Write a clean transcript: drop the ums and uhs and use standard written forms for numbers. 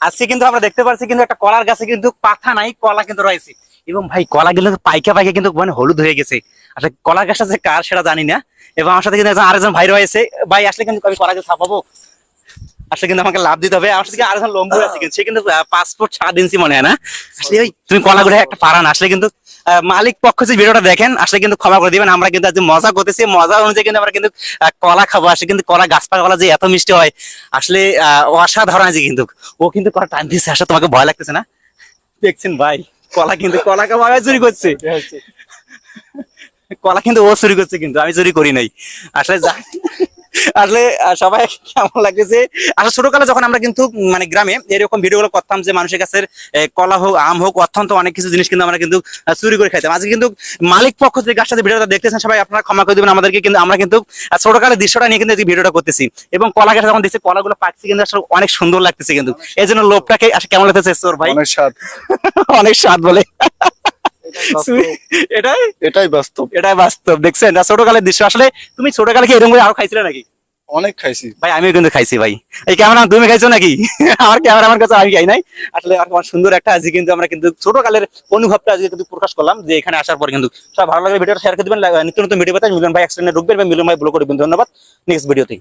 আজকে কিন্তু আমরা দেখতে পাচ্ছি কিন্তু একটা কলার গাছে কিন্তু পাতা নাই, কলা কিন্তু রয়েছে। এবং ভাই কলা গুলো পাইকা পাইকা কিন্তু মানে হলুদ হয়ে গেছে। আসলে কলার গাছটা যে কার সেটা জানি না। এবং আমার সাথে কিন্তু আরেকজন ভাই রয়েছে। ভাই আসলে কিন্তু আমি কলা গাছ ছাপাবো, আসলে কিন্তু আমাকে লাভ দিতে হবে। আমার সাথে আরেকজন লম্বু আছে কিন্তু সে কিন্তু 5 ফুট 7 ইঞ্চি মনে হয় না। আসলে ওই তুমি কলাগুলো একটা পারান আসলে কিন্তু মালিক পক্ষ যে ভিডিওটা দেখেন আসলে কিন্তু ক্ষমা করে দিবেন। আমরা কিন্তু আজ মজা করতেছি, মজা অনুযায়ী কিন্তু আমরা কিন্তু কলা খাবো। আসলে কিন্তু কলা গাছপালা কলা যে এত মিষ্টি হয় আসলে অসাধারণ আছে কিন্তু। ও কিন্তু কলা টান দিচ্ছে, আসলে তোমাকে ভয় লাগতেছে না? দেখছেন ভাই কলা কিন্তু কলা খাওয়া চুরি করছে, কলা কিন্তু ও চুরি করছে কিন্তু আমি চুরি করি নাই। আসলে আসলে সবাই কেমন লাগতেছে? আসলে ছোটকালে যখন আমরা কিন্তু মানে গ্রামে এরকম ভিডিও গুলো করতাম যে মানুষের কাছে কলা হোক আম হোক অত্যন্ত অনেক কিছু জিনিস কিন্তু আমরা কিন্তু চুরি করে খাইতাম। আজকে কিন্তু মালিক পক্ষ যে গাছটা ভিডিওটা দেখতেছেন সবাই আপনারা ক্ষমা করে দেবেন আমাদেরকে, কিন্তু আমরা কিন্তু ছোটকালের দৃশ্যটা নিয়ে কিন্তু ভিডিওটা করতেছি। এবং কলা গাছ যখন দিচ্ছে কলাগুলো পাকছে কিন্তু আসলে অনেক সুন্দর লাগতেছে কিন্তু। এই জন্য লোভটাকে আসলে কেমন লাগতেছে তোর ভাই? অনেক স্বাদ। অনেক স্বাদ বলে এটাই এটাই বাস্তব। এটাই বাস্তব। দেখছেন ছোটকালের দৃশ্য। আসলে তুমি ছোটকালে কি এরকম করে আরো খাইছিলে নাকি? অনেক খাইছি ভাই আমিও কিন্তু খাইছি ভাই। এই ক্যামেরা তুমি খাইছো নাকি? আমার ক্যামেরা আমার কাছে আমি খাই নাই। আসলে আমার সুন্দর একটা আজকে কিন্তু আমরা কিন্তু ছোটকালের অনুভবটা আজকে কিন্তু প্রকাশ করলাম যে এখানে আসার পর কিন্তু সব ভালো লাগলে ভিডিওটা শেয়ার করে দিবেন। নিত্য নতুন ভিডিও পেতে মিলন ভাই এক্সটেন্ডে ঢুকবেন এবং মিলন ভাই ব্লগ করবেন। ধন্যবাদ। নেক্সট ভিডিওতে।